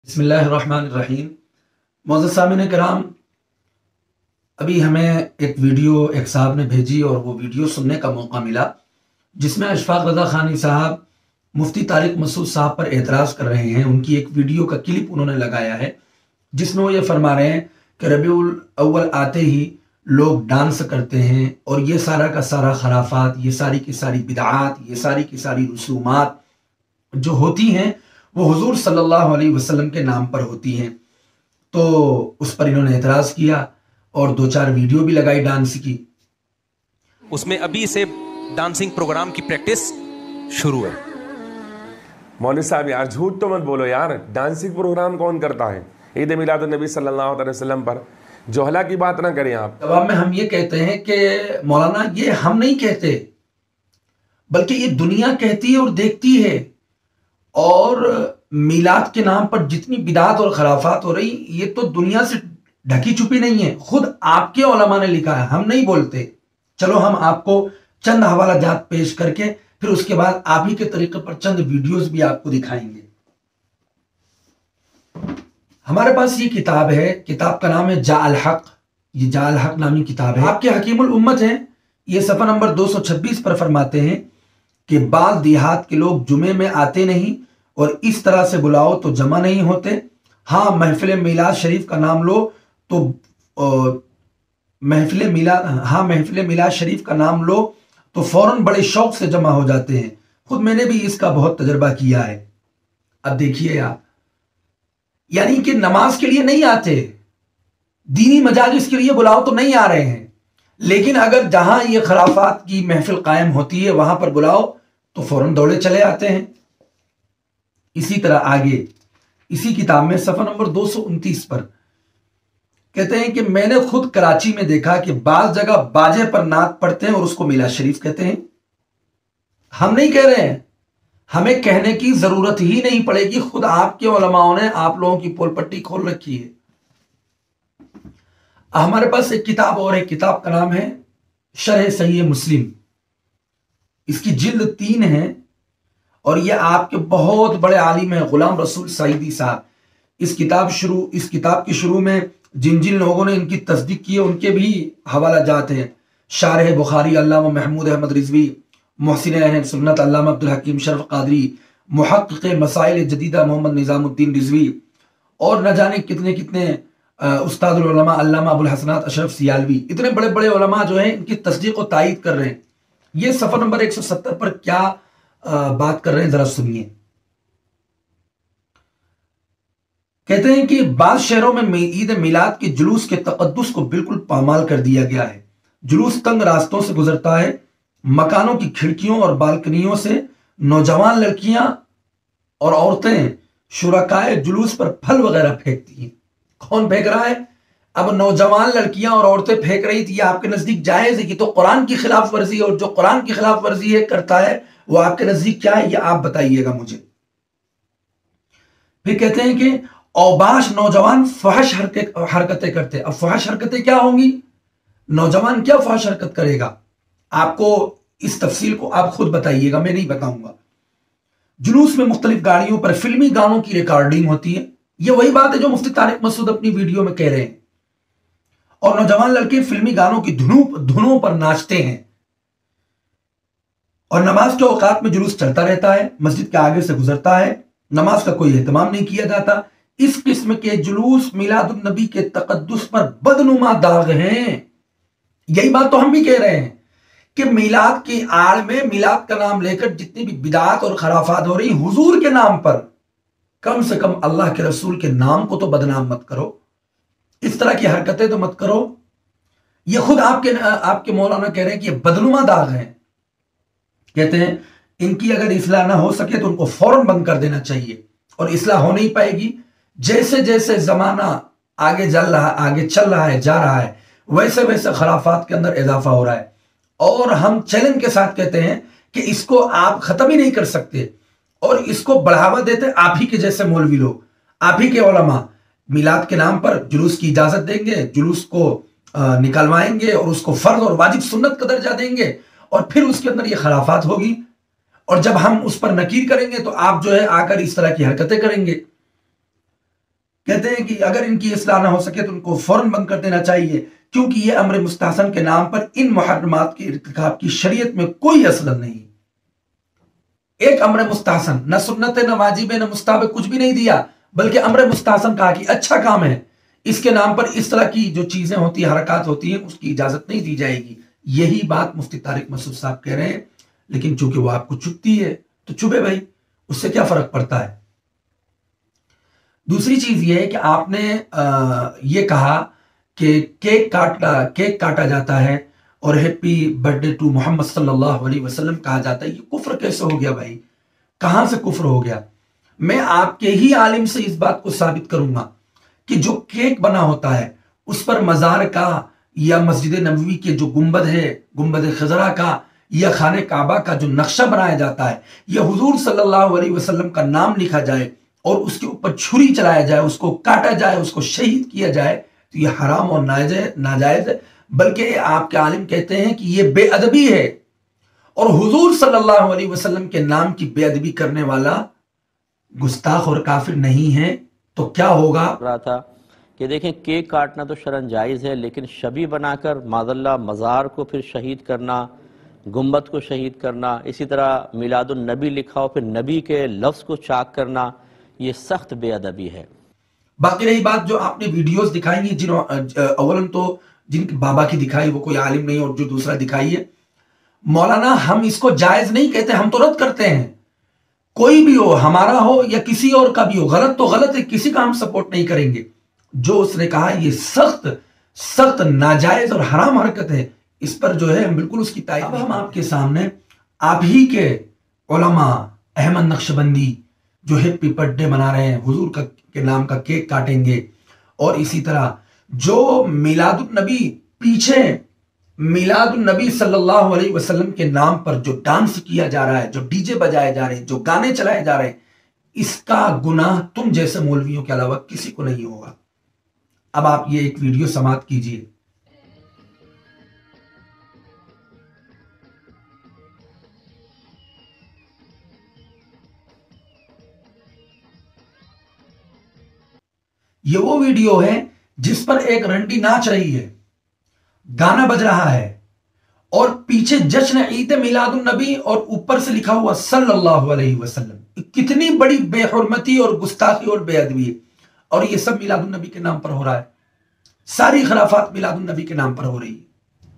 बिस्मिल्लाहिर्रहमानिर्रहीम। मोअज़्ज़ज़ सामिन कराम, अभी हमें एक वीडियो एक साहब ने भेजी और वो वीडियो सुनने का मौका मिला जिसमें अशफाक रज़ा ख़ानी साहब मुफ्ती तारिक मसूद साहब पर एतराज़ कर रहे हैं। उनकी एक वीडियो का क्लिप उन्होंने लगाया है जिसमें वो ये फरमा रहे हैं कि रबीउल अव्वल आते ही लोग डांस करते हैं और ये सारा का सारा खराफात, ये सारी की सारी बिदआत, ये सारी की सारी रसूमात जो होती हैं वो हुजूर सल्लल्लाहु अलैहि वसल्लम के नाम पर होती हैं। तो उस पर इन्होंने एतराज़ किया और दो चार वीडियो भी लगाई डांस की। उसमें अभी से डांसिंग प्रोग्राम की प्रैक्टिस शुरू है। मौलवी साहब यार झूठ तो मत बोलो यार, डांसिंग प्रोग्राम कौन करता है? ईद मिलाद नबी सल्लल्लाहु अलैहि वसल्लम पर जोहला की बात ना करें आप। जवाब में हम ये कहते हैं कि मौलाना ये हम नहीं कहते बल्कि ये दुनिया कहती है और देखती है। और मिलाद के नाम पर जितनी बिदात और खराफात हो रही ये तो दुनिया से ढकी छुपी नहीं है, खुद आपके उलमा ने लिखा है, हम नहीं बोलते। चलो हम आपको चंद हवाला जात पेश करके फिर उसके बाद आप ही के तरीके पर चंद वीडियोस भी आपको दिखाएंगे। हमारे पास ये किताब है, किताब का नाम है जा अल हक। ये जा अल हक नामी किताब है, आपके हकीमुल उम्मत हैं। ये सफ़ा नंबर 226 पर फरमाते हैं कि बाल देहात के लोग जुमे में आते नहीं और इस तरह से बुलाओ तो जमा नहीं होते। हाँ, महफिल मिलाद शरीफ का नाम लो तो महफिल मिलाद शरीफ का नाम लो तो फौरन बड़े शौक से जमा हो जाते हैं। खुद मैंने भी इसका बहुत तजर्बा किया है। अब देखिए आप, यानी कि नमाज के लिए नहीं आते, दीनी मजालिस के लिए बुलाओ तो नहीं आ रहे हैं, लेकिन अगर जहां ये खराफात की महफिल कायम होती है वहां पर बुलाओ तो फौरन दौड़े चले आते हैं। इसी तरह आगे इसी किताब में सफ़ा नंबर 229 पर कहते हैं कि मैंने खुद कराची में देखा कि बाज़ जगह बाजे पर नात पढ़ते हैं और उसको मिलाद शरीफ कहते हैं। हम नहीं कह रहे हैं, हमें कहने की जरूरत ही नहीं पड़ेगी, खुद आपके उलमाओं ने आप लोगों की पोल पट्टी खोल रखी है। हमारे पास एक किताब और है, किताब का नाम है शरह सहीह मुस्लिम। इसकी जिल्द 3 है और ये आपके बहुत बड़े आलिम हैं गुलाम रसूल सईदी साहब। इस किताब के शुरू में जिन जिन लोगों ने इनकी तस्दीक की है उनके भी हवाला जात हैं। शारह बुखारी अल्लामा महमूद अहमद रिजवी, मोहसिन अहल सुन्नत अल्लामा अब्दुल हकीम शरफ कादरी, मुहक्किक़ मसाइल जदीदा मोहम्मद निज़ामुद्दीन रिजवी और न जाने कितने कितने उस्तादुल उलमा अल्लामा अबुल हसनात अशरफ सियालवी, इतने बड़े बड़े उलमा जो हैं इनकी तस्दीक और तायीद कर रहे हैं। ये सफ़ा नंबर 170 पर क्या बात कर रहे हैं जरा सुनिए। कहते हैं कि बाद शहरों में ईद मिलाद के जुलूस के तकद्दुस को बिल्कुल पामाल कर दिया गया है। जुलूस तंग रास्तों से गुजरता है, मकानों की खिड़कियों और बालकनियों से नौजवान लड़कियां और औरतें शुरकाए जुलूस पर फल वगैरह फेंकती हैं। कौन फेंक रहा है? अब नौजवान लड़कियां और औरतें फेंक रही थी, ये आपके नजदीक जायज है? कि तो कुरान की खिलाफ वर्जी है, और जो कुरान की खिलाफ वर्जी है करता है वो आपके नजदीक क्या है, ये आप बताइएगा मुझे। फिर कहते हैं कि औबाश नौजवान फहश हरकतें करते। अब फहश हरकतें क्या होंगी? नौजवान क्या फहश हरकत करेगा? आपको इस तफसील को आप खुद बताइएगा, मैं नहीं बताऊंगा। जुलूस में मुख्तलिफ गाड़ियों पर फिल्मी गानों की रिकॉर्डिंग होती है। ये वही बात है जो मुफ्ती तारिक मसूद अपनी वीडियो में कह रहे हैं। और नौजवान लड़के फिल्मी गानों की धुनों पर नाचते हैं और नमाज के औकात में जुलूस चलता रहता है, मस्जिद के आगे से गुजरता है, नमाज का कोई एहतमाम नहीं किया जाता। इस किस्म के जुलूस मिलादुन नबी के तकद्दुस पर बदनुमा दाग हैं। यही बात तो हम भी कह रहे हैं कि मिलाद की आड़ में मिलाद का नाम लेकर जितनी भी बिदात और खराफात हो रही हुजूर के नाम पर, कम से कम अल्लाह के रसूल के नाम को तो बदनाम मत करो, इस तरह की हरकतें तो मत करो। ये खुद आपके मौलाना कह रहे हैं कि ये बदनुमा दाग हैं। कहते हैं इनकी अगर इस्लाह ना हो सके तो उनको फौरन बंद कर देना चाहिए, और इस्लाह हो नहीं पाएगी। जैसे जैसे जमाना आगे चल रहा है जा रहा है, वैसे वैसे खराफात के अंदर इजाफा हो रहा है। और हम चैलेंज के साथ कहते हैं कि इसको आप खत्म ही नहीं कर सकते, और इसको बढ़ावा देते आप ही के जैसे मौलवी लोग, आप ही के उलमा मिलाद के नाम पर जुलूस की इजाजत देंगे, जुलूस को निकलवाएंगे और उसको फर्ज और वाजिब सुन्नत का दर्जा देंगे, और फिर उसके अंदर ये खराफात होगी। और जब हम उस पर नकीर करेंगे तो आप जो है आकर इस तरह की हरकतें करेंगे। कहते हैं कि अगर इनकी इस्लाह ना हो सके तो उनको फौरन बंद कर देना चाहिए, क्योंकि ये अम्र मुस्तहसन के नाम पर इन मुहर्रमात के इर्तिकाब की शरीयत में कोई असर नहीं। एक अम्र मुस्तहसन, न सुन्नत न वाजिब न मुस्ताहब कुछ भी नहीं दिया, बल्कि अम्र मुस्तहसन कहा कि अच्छा काम है, इसके नाम पर इस तरह की जो चीजें होती है, हरकत होती है, उसकी इजाजत नहीं दी जाएगी। यही बात मुफ्ती तारिक मसूद साहब कह रहे हैं, लेकिन चूंकि वो आपको चुभती है तो चुभे भाई, उससे क्या फर्क पड़ता है। दूसरी चीज ये है कि आपने ये कहा कि केक काटा जाता है और हैप्पी बर्थडे टू मोहम्मद सल्लल्लाहु अलैहि वसल्लम कहा जाता है। ये कुफ्र कैसे हो गया भाई, कहां से कुफ्र हो गया? मैं आपके ही आलिम से इस बात को साबित करूंगा कि जो केक बना होता है उस पर मजार का या मस्जिद नबवी के जो गुंबद है, गुंबद खजरा का या खाने काबा का जो नक्शा बनाया जाता है, या हुजूर सल्लल्लाहु अलैहि वसल्लम का नाम लिखा जाए और उसके ऊपर छुरी चलाया जाए, उसको काटा जाए, उसको शहीद किया जाए, तो ये हराम और नाजायज है। बल्कि आपके आलिम कहते हैं कि ये बेअदबी है, और हुजूर सल्लल्लाहु अलैहि वसल्लम के नाम की बेअदबी करने वाला गुस्ताख और काफिर नहीं है। तो क्या होगा? रहा था कि देखें, केक काटना तो शरन जायज़ है, लेकिन शबी बनाकर माज़ल्ला मज़ार को फिर शहीद करना, गुंबद को शहीद करना, इसी तरह मिलादुन नबी लिखा हो फिर नबी के लफ्ज़ को चाक करना, ये सख्त बेअदबी है। बाकी रही बात जो आपने वीडियोस दिखाई है, अवलन तो जिनके बाबा की दिखाई वो कोई आलिम नहीं, और जो दूसरा दिखाई है मौलाना, हम इसको जायज नहीं कहते, हम तो रद्द करते हैं। कोई भी हो, हमारा हो या किसी और का भी हो, गलत तो गलत है, किसी का हम सपोर्ट नहीं करेंगे। जो उसने कहा ये सख्त नाजायज और हराम हरकत है, इस पर जो है हम बिल्कुल उसकी तारीफ। अब हम आपके सामने आप ही के उलमा अहमद नक्शबंदी जो हैप्पी बर्थडे मना रहे हैं, हुजूर के नाम का केक काटेंगे, और इसी तरह जो मिलादुन नबी, पीछे मिलादुन नबी सल्लल्लाहु अलैहि वसल्लम के नाम पर जो डांस किया जा रहा है, जो डीजे बजाए जा रहे हैं, जो गाने चलाए जा रहे हैं, इसका गुनाह तुम जैसे मौलवियों के अलावा किसी को नहीं होगा। अब आप ये एक वीडियो समाप्त कीजिए। ये वो वीडियो है जिस पर एक रंडी नाच रही है, गाना बज रहा है, और पीछे जश्न ईद मिलादुन नबी और ऊपर से लिखा हुआ सल्लल्लाहु अलैहि वसल्लम। कितनी बड़ी बेहुरमती और गुस्ताखी और बेअदबी है। और ये सब मिलादुन नबी के नाम पर हो रहा है, सारी खराफात मिलादुन नबी के नाम पर हो रही है।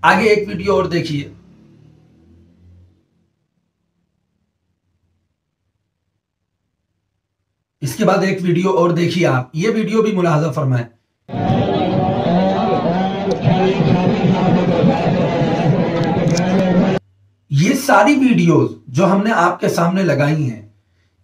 आगे एक वीडियो और देखिए। इसके बाद एक वीडियो और देखिए आप, ये वीडियो भी मुलाहजा फरमाएं। ये सारी वीडियोस जो हमने आपके सामने लगाई हैं,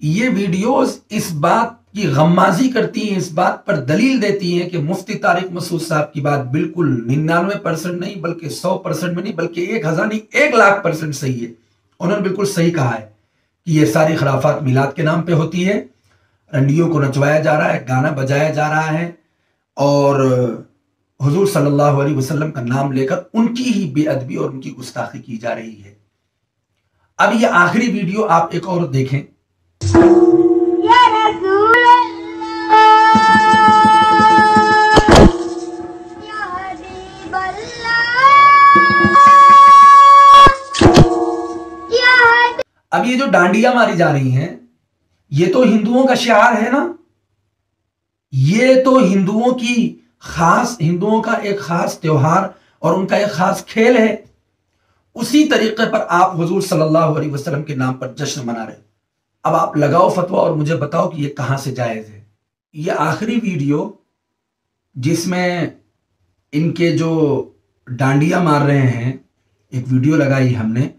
ये वीडियोस इस बात की गम्माजी करती हैं, इस बात पर दलील देती हैं कि मुफ्ती तारिक मसूद साहब की बात बिल्कुल 99% नहीं, बल्कि 100% में नहीं, बल्कि 1000 नहीं, 1,00,000% सही है। उन्होंने बिल्कुल सही कहा है कि ये सारी खराफात मिलाद के नाम पे होती है, रंडियों को नचवाया जा रहा है, गाना बजाया जा रहा है, और हुजूर सल्लल्लाहु अलैहि वसल्लम का नाम लेकर उनकी ही बेअदबी और उनकी गुस्ताखी की जा रही है। अब ये आखिरी वीडियो आप एक और देखें। अब ये जो डांडिया मारी जा रही हैं, ये तो हिंदुओं का शिआर है ना, ये तो हिंदुओं का एक खास त्योहार और उनका एक खास खेल है। उसी तरीके पर आप हुजूर सल्लल्लाहु अलैहि वसल्लम के नाम पर जश्न मना रहे। अब आप लगाओ फतवा और मुझे बताओ कि ये कहां से जायज है। ये आखिरी वीडियो जिसमें इनके जो डांडिया मार रहे हैं, एक वीडियो लगाई हमने।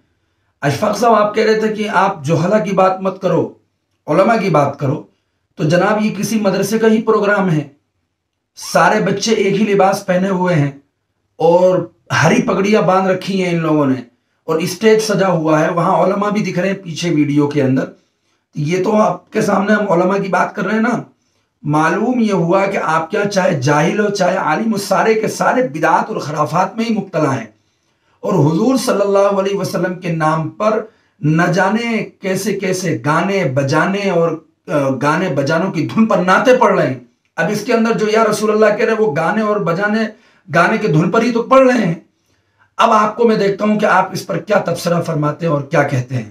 अशफाक साहब आप कह रहे थे कि आप जोहला की बात मत करो, उलमा की बात करो। तो जनाब ये किसी मदरसे का ही प्रोग्राम है, सारे बच्चे एक ही लिबास पहने हुए हैं और हरी पगड़ियां बांध रखी हैं इन लोगों ने, और स्टेज सजा हुआ है, वहां उलमा भी दिख रहे हैं पीछे वीडियो के अंदर। ये तो आपके सामने हम उलमा की बात कर रहे हैं ना। मालूम ये हुआ कि आप क्या, चाहे जाहिल हो चाहे आलिम, सारे के सारे बिदात और खराफात में ही मुब्तला हैं, और हुजूर सल्लल्लाहु अलैहि वसल्लम के नाम पर न जाने कैसे कैसे गाने बजाने और गाने बजानों की धुन पर नाते पड़ रहे हैं, اب اس کے اندر جو یا رسول اللہ کہہ رہے ہیں وہ گانے اور بجانے گانے کے دھن پر ہی تو پڑھ رہے ہیں. اب آپ کو میں دیکھتا ہوں کہ آپ اس پر کیا تبصرہ فرماتے ہیں اور کیا کہتے ہیں.